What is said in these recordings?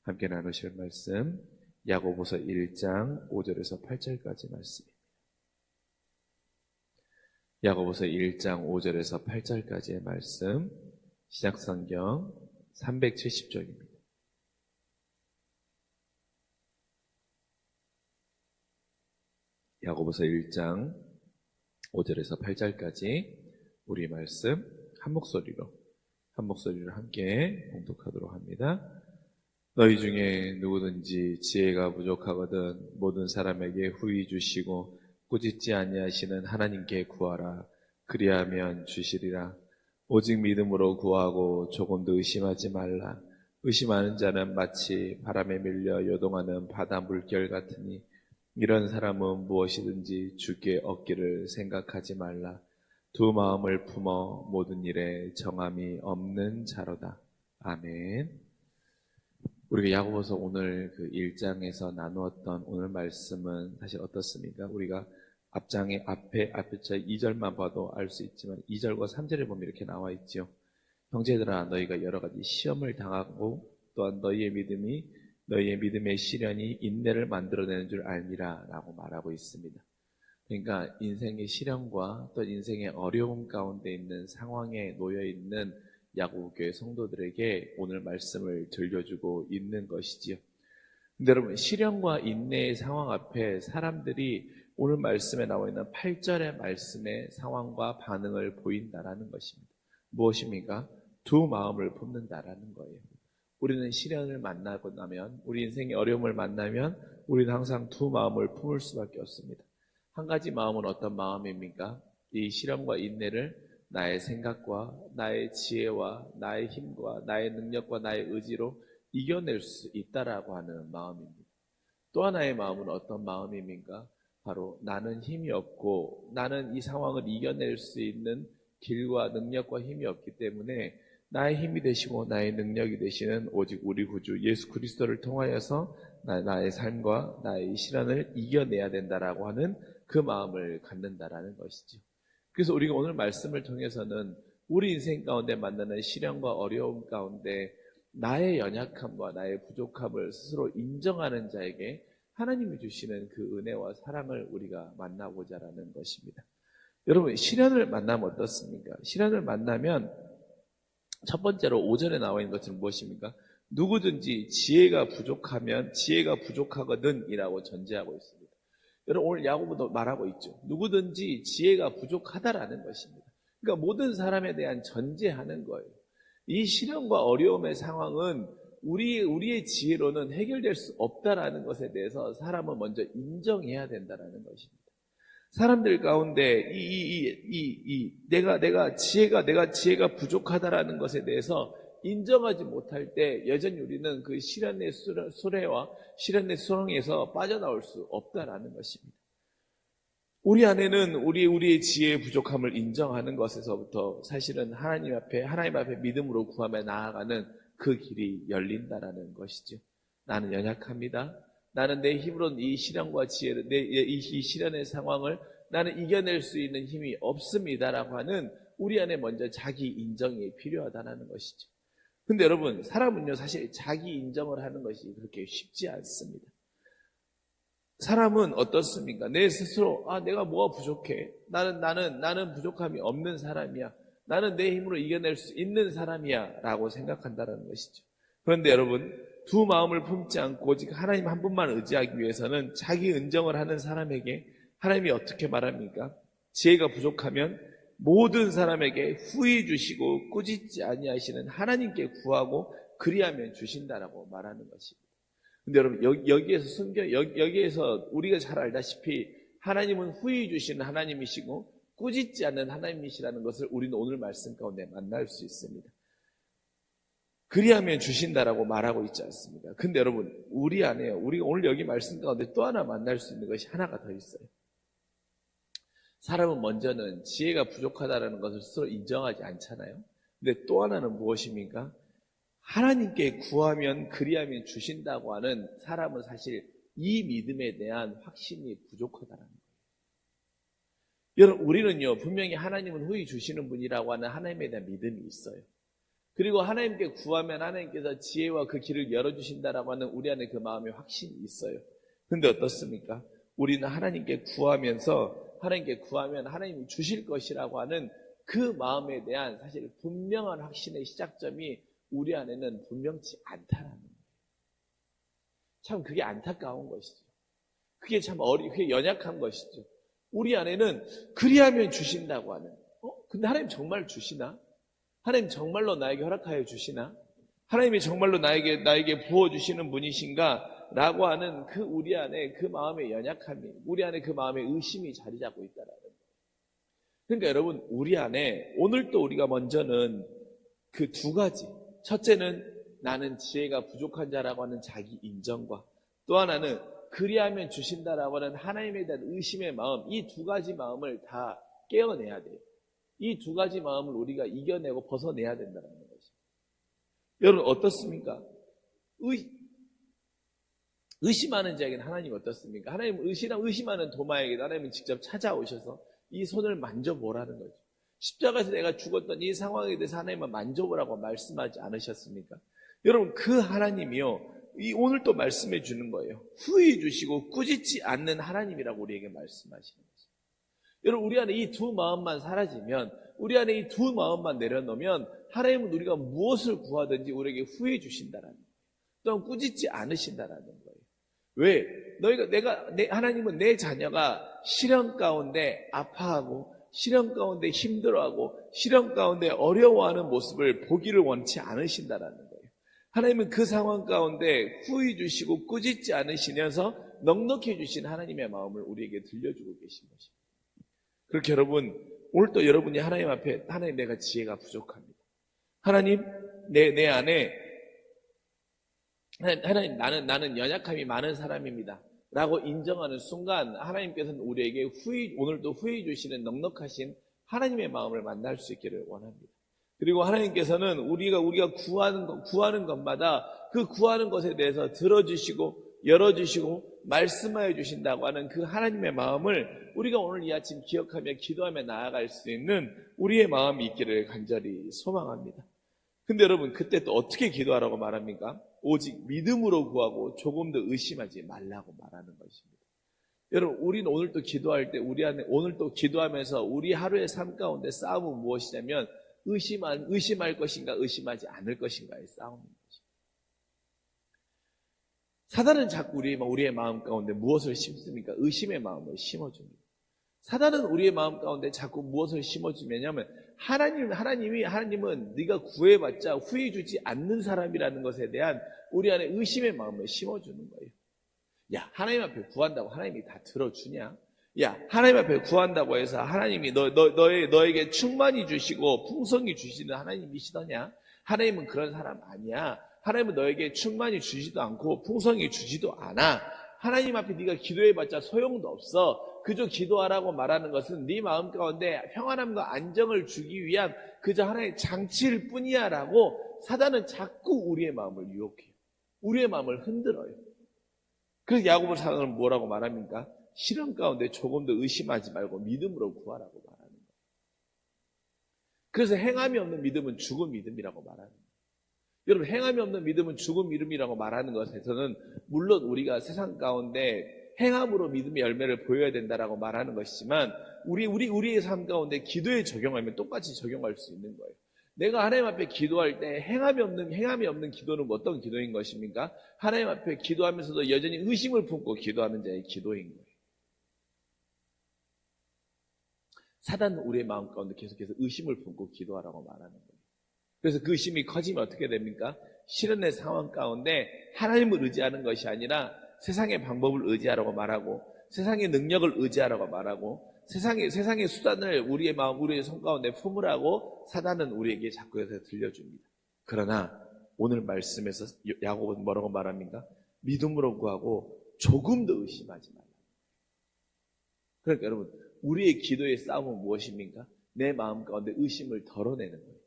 함께 나누실 말씀 야고보서 1장 5절에서 8절까지 말씀입니다. 야고보서 1장 5절에서 8절까지의 말씀, 시작성경 370쪽입니다. 야고보서 1장 5절에서 8절까지 우리 말씀 한 목소리로 함께 봉독하도록 합니다. 너희 중에 누구든지 지혜가 부족하거든 모든 사람에게 후히 주시고 꾸짖지 아니하시는 하나님께 구하라. 그리하면 주시리라. 오직 믿음으로 구하고 조금도 의심하지 말라. 의심하는 자는 마치 바람에 밀려 요동하는 바다 물결 같으니 이런 사람은 무엇이든지 주께 얻기를 생각하지 말라. 두 마음을 품어 모든 일에 정함이 없는 자로다. 아멘. 우리가 야고보서 오늘 그 1장에서 나누었던 오늘 말씀은 사실 어떻습니까? 우리가 앞에 2절만 봐도 알 수 있지만 2절과 3절에 보면 이렇게 나와 있죠. 형제들아, 너희가 여러 가지 시험을 당하고 또한 너희의 믿음의 시련이 인내를 만들어내는 줄 알미라 라고 말하고 있습니다. 그러니까 인생의 시련과 또 인생의 어려움 가운데 있는 상황에 놓여 있는 야고보교회 성도들에게 오늘 말씀을 들려주고 있는 것이지요. 근데 여러분, 시련과 인내의 상황 앞에 사람들이 오늘 말씀에 나와 있는 8절의 말씀의 상황과 반응을 보인다라는 것입니다. 무엇입니까? 두 마음을 품는다라는 거예요. 우리는 시련을 만나고 나면, 우리 인생의 어려움을 만나면 우리는 항상 두 마음을 품을 수밖에 없습니다. 한 가지 마음은 어떤 마음입니까? 이 시련과 인내를 나의 생각과 나의 지혜와 나의 힘과 나의 능력과 나의 의지로 이겨낼 수 있다라고 하는 마음입니다. 또 하나의 마음은 어떤 마음입니까? 바로 나는 힘이 없고 나는 이 상황을 이겨낼 수 있는 길과 능력과 힘이 없기 때문에 나의 힘이 되시고 나의 능력이 되시는 오직 우리 구주 예수 그리스도를 통하여서 나의 삶과 나의 시련을 이겨내야 된다라고 하는 그 마음을 갖는다라는 것이죠. 그래서 우리가 오늘 말씀을 통해서는 우리 인생 가운데 만나는 시련과 어려움 가운데 나의 연약함과 나의 부족함을 스스로 인정하는 자에게 하나님이 주시는 그 은혜와 사랑을 우리가 만나보자라는 것입니다. 여러분, 시련을 만나면 어떻습니까? 시련을 만나면 첫 번째로 5절에 나와 있는 것은 무엇입니까? 누구든지 지혜가 부족하면 지혜가 부족하거든 이라고 전제하고 있습니다. 여러분, 오늘 야고보도 말하고 있죠. 누구든지 지혜가 부족하다라는 것입니다. 그러니까 모든 사람에 대한 전제하는 거예요. 이 시련과 어려움의 상황은 우리의 지혜로는 해결될 수 없다라는 것에 대해서 사람은 먼저 인정해야 된다라는 것입니다. 사람들 가운데 내가 지혜가 부족하다라는 것에 대해서 인정하지 못할 때 여전히 우리는 그 시련의 수레와 시련의 수렁에서 빠져나올 수 없다라는 것입니다. 우리 안에는 우리의 지혜의 부족함을 인정하는 것에서부터 사실은 하나님 앞에 믿음으로 구하며 나아가는 그 길이 열린다라는 것이죠. 나는 연약합니다. 나는 내 힘으로는 이 시련과 지혜를, 이 시련의 상황을 나는 이겨낼 수 있는 힘이 없습니다라고 하는 우리 안에 먼저 자기 인정이 필요하다는 것이죠. 근데 여러분, 사람은요, 사실 자기 인정을 하는 것이 그렇게 쉽지 않습니다. 사람은 어떻습니까? 내 스스로, 내가 뭐가 부족해? 나는 부족함이 없는 사람이야. 나는 내 힘으로 이겨낼 수 있는 사람이야. 라고 생각한다는 것이죠. 그런데 여러분, 두 마음을 품지 않고 오직 하나님 한 분만 의지하기 위해서는 자기 인정을 하는 사람에게 하나님이 어떻게 말합니까? 지혜가 부족하면 모든 사람에게 후히 주시고 꾸짖지 아니하시는 하나님께 구하고 그리하면 주신다라고 말하는 것입니다. 근데 여러분, 여기에서 우리가 잘 알다시피 하나님은 후히 주시는 하나님이시고 꾸짖지 않는 하나님이시라는 것을 우리는 오늘 말씀 가운데 만날 수 있습니다. 그리하면 주신다라고 말하고 있지 않습니까? 근데 여러분, 우리 안에요. 우리가 오늘 여기 말씀 가운데 또 하나 만날 수 있는 것이 하나가 더 있어요. 사람은 먼저는 지혜가 부족하다는 것을 스스로 인정하지 않잖아요. 근데 또 하나는 무엇입니까? 하나님께 구하면 그리하면 주신다고 하는 사람은 사실 이 믿음에 대한 확신이 부족하다는 거예요. 여러분, 우리는요, 분명히 하나님은 후히 주시는 분이라고 하는 하나님에 대한 믿음이 있어요. 그리고 하나님께 구하면 하나님께서 지혜와 그 길을 열어주신다라고 하는 우리 안에 그 마음의 확신이 있어요. 근데 어떻습니까? 우리는 하나님께 구하면 하나님이 주실 것이라고 하는 그 마음에 대한 사실 분명한 확신의 시작점이 우리 안에는 분명치 않다라는 거예요. 참 그게 안타까운 것이죠. 그게 참 그게 연약한 것이죠. 우리 안에는 그리하면 주신다고 하는. 근데 하나님 정말 주시나? 하나님 정말로 나에게 허락하여 주시나? 하나님이 정말로 나에게 부어주시는 분이신가? 라고 하는 그 우리 안에 그 마음의 연약함이, 우리 안에 그 마음의 의심이 자리 잡고 있다라는 거예요. 그러니까 여러분, 우리 안에 오늘도 우리가 먼저는 그 두 가지. 첫째는 나는 지혜가 부족한 자라고 하는 자기 인정과 또 하나는 그리하면 주신다라고 하는 하나님에 대한 의심의 마음, 이 두 가지 마음을 다 깨어내야 돼요. 이 두 가지 마음을 우리가 이겨내고 벗어내야 된다는 것입니다. 여러분 어떻습니까? 의심하는 자에게는 하나님 어떻습니까? 하나님 의심하는 도마에게도 하나님은 직접 찾아오셔서 이 손을 만져보라는 거죠. 십자가에서 내가 죽었던 이 상황에 대해서 하나님은 만져보라고 말씀하지 않으셨습니까? 여러분 그 하나님이요 오늘 또 말씀해 주는 거예요. 후회 주시고 꾸짖지 않는 하나님이라고 우리에게 말씀하시는 거죠. 여러분 우리 안에 이 두 마음만 사라지면, 우리 안에 이 두 마음만 내려놓으면 하나님은 우리가 무엇을 구하든지 우리에게 후회 주신다라는 거예요. 또한 꾸짖지 않으신다라는 거예요. 왜? 하나님은 내 자녀가 시련 가운데 아파하고 시련 가운데 힘들어하고 시련 가운데 어려워하는 모습을 보기를 원치 않으신다라는 거예요. 하나님은 그 상황 가운데 후회 주시고 꾸짖지 않으시면서 넉넉해 주신 하나님의 마음을 우리에게 들려주고 계신 것입니다. 그렇게 여러분 오늘도 여러분이 하나님 앞에 하나님 내가 지혜가 부족합니다. 하나님 내 안에 하나님 나는 연약함이 많은 사람입니다. 라고 인정하는 순간 하나님께서는 우리에게 오늘도 후회 주시는 넉넉하신 하나님의 마음을 만날 수 있기를 원합니다. 그리고 하나님께서는 우리가 구하는 것마다 그 구하는 것에 대해서 들어주시고 열어주시고 말씀하여 주신다고 하는 그 하나님의 마음을 우리가 오늘 이 아침 기억하며 기도하며 나아갈 수 있는 우리의 마음이 있기를 간절히 소망합니다. 근데 여러분 그때 또 어떻게 기도하라고 말합니까? 오직 믿음으로 구하고 조금도 의심하지 말라고 말하는 것입니다. 여러분 우리는 오늘 또 기도할 때 우리 안에 오늘 또 기도하면서 우리 하루의 삶 가운데 싸움은 무엇이냐면 의심할 것인가 의심하지 않을 것인가의 싸움인 것입니다. 사단은 자꾸 우리의 마음 가운데 무엇을 심습니까? 의심의 마음을 심어줍니다. 사단은 우리의 마음 가운데 자꾸 무엇을 심어주냐면 하나님은 네가 구해봤자 후회 주지 않는 사람이라는 것에 대한 우리 안에 의심의 마음을 심어주는 거예요. 야, 하나님 앞에 구한다고 하나님이 다 들어주냐? 야, 하나님 앞에 구한다고 해서 하나님이 너에게 충만히 주시고 풍성히 주시는 하나님이시더냐? 하나님은 그런 사람 아니야. 하나님은 너에게 충만히 주지도 않고 풍성히 주지도 않아. 하나님 앞에 네가 기도해봤자 소용도 없어. 그저 기도하라고 말하는 것은 네 마음 가운데 평안함과 안정을 주기 위한 그저 하나의 장치일 뿐이야 라고 사단은 자꾸 우리의 마음을 유혹해요. 우리의 마음을 흔들어요. 그래서 야고보 사도는 뭐라고 말합니까? 시련 가운데 조금도 의심하지 말고 믿음으로 구하라고 말하는 거예요. 그래서 행함이 없는 믿음은 죽은 믿음이라고 말하는 거예요. 여러분 행함이 없는 믿음은 죽은 믿음이라고 말하는 것에서는 물론 우리가 세상 가운데 행함으로 믿음의 열매를 보여야 된다라고 말하는 것이지만 우리의 삶 가운데 기도에 적용하면 똑같이 적용할 수 있는 거예요. 내가 하나님 앞에 기도할 때 행함이 없는 기도는 어떤 기도인 것입니까? 하나님 앞에 기도하면서도 여전히 의심을 품고 기도하는 자의 기도인 거예요. 사단은 우리의 마음 가운데 계속해서 의심을 품고 기도하라고 말하는 거예요. 그래서 그 의심이 커지면 어떻게 됩니까? 실현의 상황 가운데 하나님을 의지하는 것이 아니라 세상의 방법을 의지하라고 말하고 세상의 능력을 의지하라고 말하고 세상의 수단을 우리의 마음, 우리의 손 가운데 품으라고 사단은 우리에게 자꾸 해서 들려줍니다. 그러나 오늘 말씀에서 야고보는 뭐라고 말합니까? 믿음으로 구하고 조금도 의심하지 말라. 그러니까 여러분 우리의 기도의 싸움은 무엇입니까? 내 마음 가운데 의심을 덜어내는 거예요.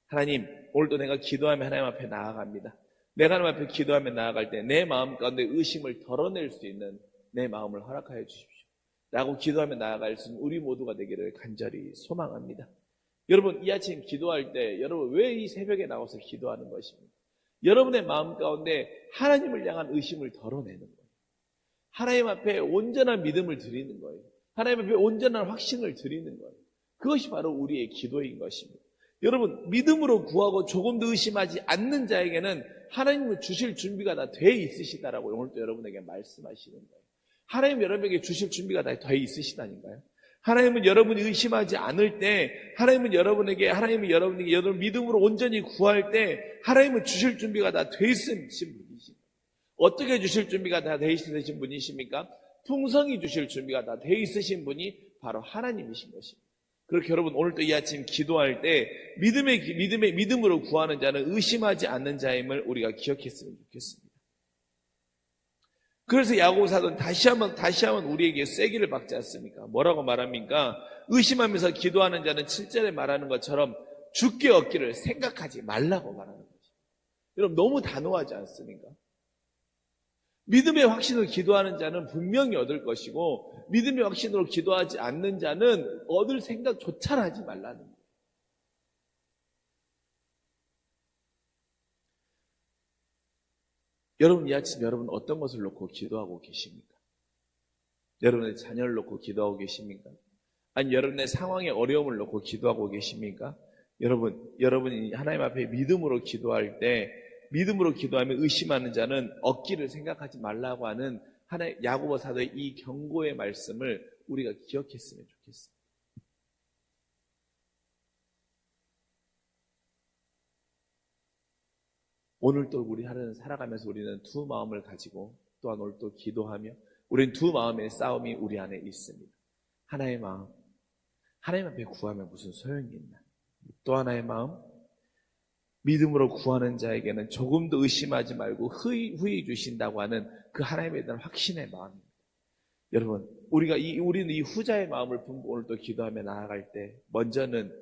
하나님 오늘도 내가 기도하며 하나님 앞에 나아갑니다. 내가 하나님 앞에 기도하며 나아갈 때 내 마음 가운데 의심을 덜어낼 수 있는 내 마음을 허락하여 주십시오 라고 기도하며 나아갈 수 있는 우리 모두가 되기를 간절히 소망합니다. 여러분, 이 아침 기도할 때 여러분 왜 이 새벽에 나와서 기도하는 것입니까? 여러분의 마음 가운데 하나님을 향한 의심을 덜어내는 거예요. 하나님 앞에 온전한 믿음을 드리는 거예요. 하나님 앞에 온전한 확신을 드리는 거예요. 그것이 바로 우리의 기도인 것입니다. 여러분, 믿음으로 구하고 조금도 의심하지 않는 자에게는 하나님은 주실 준비가 다 돼 있으시다라고 오늘도 여러분에게 말씀하시는 거예요. 하나님 여러분에게 주실 준비가 다 돼 있으시다니까요. 하나님은 여러분이 의심하지 않을 때, 하나님은 여러분에게 여러분 믿음으로 온전히 구할 때, 하나님은 주실 준비가 다 돼 있으신 분이십니다. 어떻게 주실 준비가 다 돼 있으신 분이십니까? 풍성히 주실 준비가 다 돼 있으신 분이 바로 하나님이신 것입니다. 그렇게 여러분 오늘도 이 아침 기도할 때 믿음으로 구하는 자는 의심하지 않는 자임을 우리가 기억했으면 좋겠습니다. 그래서 야고보서는 다시 한번 우리에게 쐐기를 박지 않습니까? 뭐라고 말합니까? 의심하면서 기도하는 자는 7절에 말하는 것처럼 주께 얻기를 생각하지 말라고 말하는 거죠. 여러분 너무 단호하지 않습니까? 믿음의 확신으로 기도하는 자는 분명히 얻을 것이고 믿음의 확신으로 기도하지 않는 자는 얻을 생각조차 하지 말라는 거예요. 여러분 이 아침 여러분 어떤 것을 놓고 기도하고 계십니까? 여러분의 자녀를 놓고 기도하고 계십니까? 아니 여러분의 상황의 어려움을 놓고 기도하고 계십니까? 여러분이 하나님 앞에 믿음으로 기도할 때 믿음으로 기도하며 의심하는 자는 얻기를 생각하지 말라고 하는 야고보 사도의 이 경고의 말씀을 우리가 기억했으면 좋겠습니다. 오늘 또 우리 하루는 살아가면서 우리는 두 마음을 가지고 또한 오늘 또 기도하며 우리는 두 마음의 싸움이 우리 안에 있습니다. 하나의 마음, 하나님 앞에 구하면 무슨 소용이 있나? 또 하나의 마음, 믿음으로 구하는 자에게는 조금도 의심하지 말고 후히 주신다고 하는 그 하나님에 대한 확신의 마음입니다. 여러분, 우리는 이 후자의 마음을 품고 오늘 또 기도하며 나아갈 때 먼저는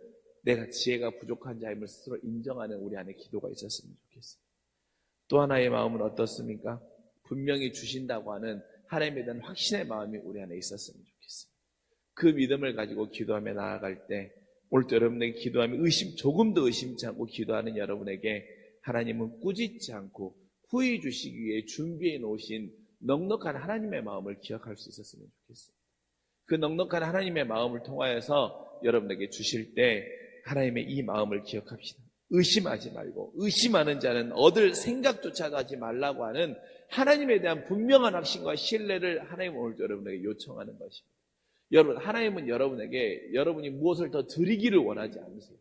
내가 지혜가 부족한 자임을 스스로 인정하는 우리 안에 기도가 있었으면 좋겠습니다. 또 하나의 마음은 어떻습니까? 분명히 주신다고 하는 하나님에 대한 확신의 마음이 우리 안에 있었으면 좋겠습니다. 그 믿음을 가지고 기도하며 나아갈 때 오늘도 여러분에게 기도하며 조금도 의심치 않고 기도하는 여러분에게 하나님은 꾸짖지 않고 후히 주시기 위해 준비해 놓으신 넉넉한 하나님의 마음을 기억할 수 있었으면 좋겠습니다. 그 넉넉한 하나님의 마음을 통하여서 여러분에게 주실 때 하나님의 이 마음을 기억합시다. 의심하지 말고 의심하는 자는 얻을 생각조차도 하지 말라고 하는 하나님에 대한 분명한 확신과 신뢰를 하나님은 오늘도 여러분에게 요청하는 것입니다. 여러분, 하나님은 여러분이 무엇을 더 드리기를 원하지 않으세요.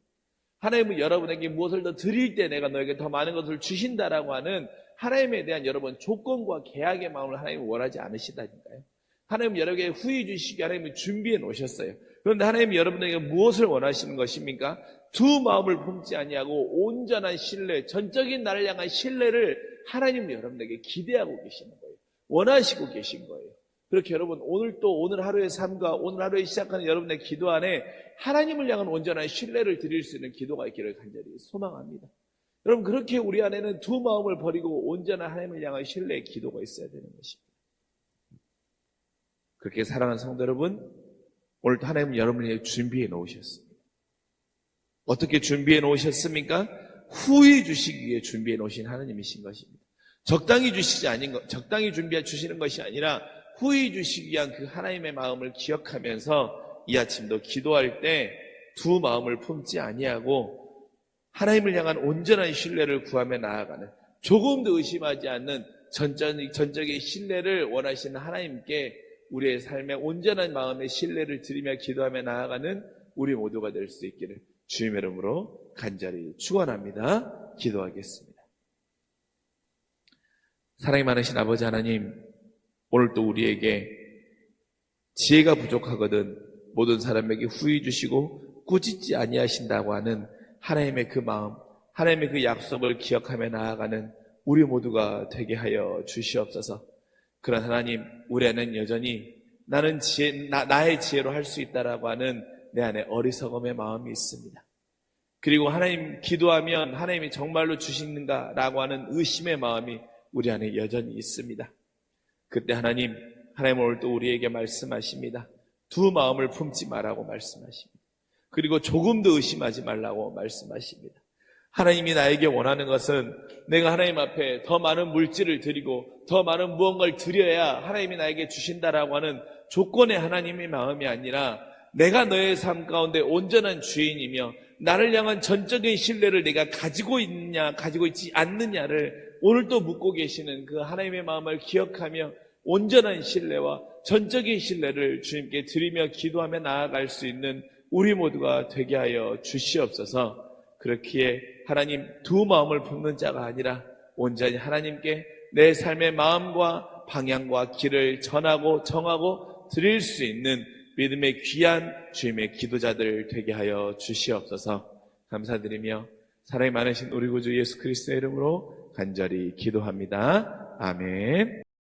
하나님은 여러분에게 무엇을 더 드릴 때 내가 너에게 더 많은 것을 주신다라고 하는 하나님에 대한 여러분 조건과 계약의 마음을 하나님은 원하지 않으시다니까요. 하나님은 여러분에게 후히 주시기 하나님은 준비해 놓으셨어요. 그런데 하나님이 여러분에게 무엇을 원하시는 것입니까? 두 마음을 품지 아니하고 온전한 신뢰, 전적인 나를 향한 신뢰를 하나님은 여러분에게 기대하고 계시는 거예요. 원하시고 계신 거예요. 그렇게 여러분 오늘 하루의 삶과 오늘 하루에 시작하는 여러분의 기도 안에 하나님을 향한 온전한 신뢰를 드릴 수 있는 기도가 있기를 간절히 소망합니다. 여러분 그렇게 우리 안에는 두 마음을 버리고 온전한 하나님을 향한 신뢰의 기도가 있어야 되는 것입니다. 그렇게 사랑하는 성도 여러분, 오늘도 하나님은 여러분을 위해 준비해 놓으셨습니다. 어떻게 준비해 놓으셨습니까? 후히 주시기 위해 준비해 놓으신 하나님이신 것입니다. 적당히 준비해 주시는 것이 아니라 후히 주시기 위한 그 하나님의 마음을 기억하면서 이 아침도 기도할 때 두 마음을 품지 아니하고 하나님을 향한 온전한 신뢰를 구하며 나아가는 조금도 의심하지 않는 전적인 신뢰를 원하시는 하나님께 우리의 삶에 온전한 마음의 신뢰를 드리며 기도하며 나아가는 우리 모두가 될 수 있기를 주님의 이름으로 간절히 축원합니다. 기도하겠습니다. 사랑이 많으신 아버지 하나님, 오늘 또 우리에게 지혜가 부족하거든 모든 사람에게 후히 주시고 꾸짖지 아니하신다고 하는 하나님의 그 마음, 하나님의 그 약속을 기억하며 나아가는 우리 모두가 되게 하여 주시옵소서. 그런 하나님, 우리 안에는 여전히 나는 나의 지혜로 할 수 있다라고 하는 내 안에 어리석음의 마음이 있습니다. 그리고 하나님 기도하면 하나님이 정말로 주시는가라고 하는 의심의 마음이 우리 안에 여전히 있습니다. 그때 하나님 오늘 또 우리에게 말씀하십니다. 두 마음을 품지 말라고 말씀하십니다. 그리고 조금도 의심하지 말라고 말씀하십니다. 하나님이 나에게 원하는 것은 내가 하나님 앞에 더 많은 물질을 드리고 더 많은 무언가를 드려야 하나님이 나에게 주신다라고 하는 조건의 하나님의 마음이 아니라 내가 너의 삶 가운데 온전한 주인이며 나를 향한 전적인 신뢰를 내가 가지고 있느냐 가지고 있지 않느냐를 오늘도 묻고 계시는 그 하나님의 마음을 기억하며 온전한 신뢰와 전적인 신뢰를 주님께 드리며 기도하며 나아갈 수 있는 우리 모두가 되게 하여 주시옵소서. 그렇기에 하나님 두 마음을 품는 자가 아니라 온전히 하나님께 내 삶의 마음과 방향과 길을 전하고 정하고 드릴 수 있는 믿음의 귀한 주님의 기도자들 되게 하여 주시옵소서. 감사드리며 사랑이 많으신 우리 구주 예수 그리스도의 이름으로 간절히 기도합니다. 아멘.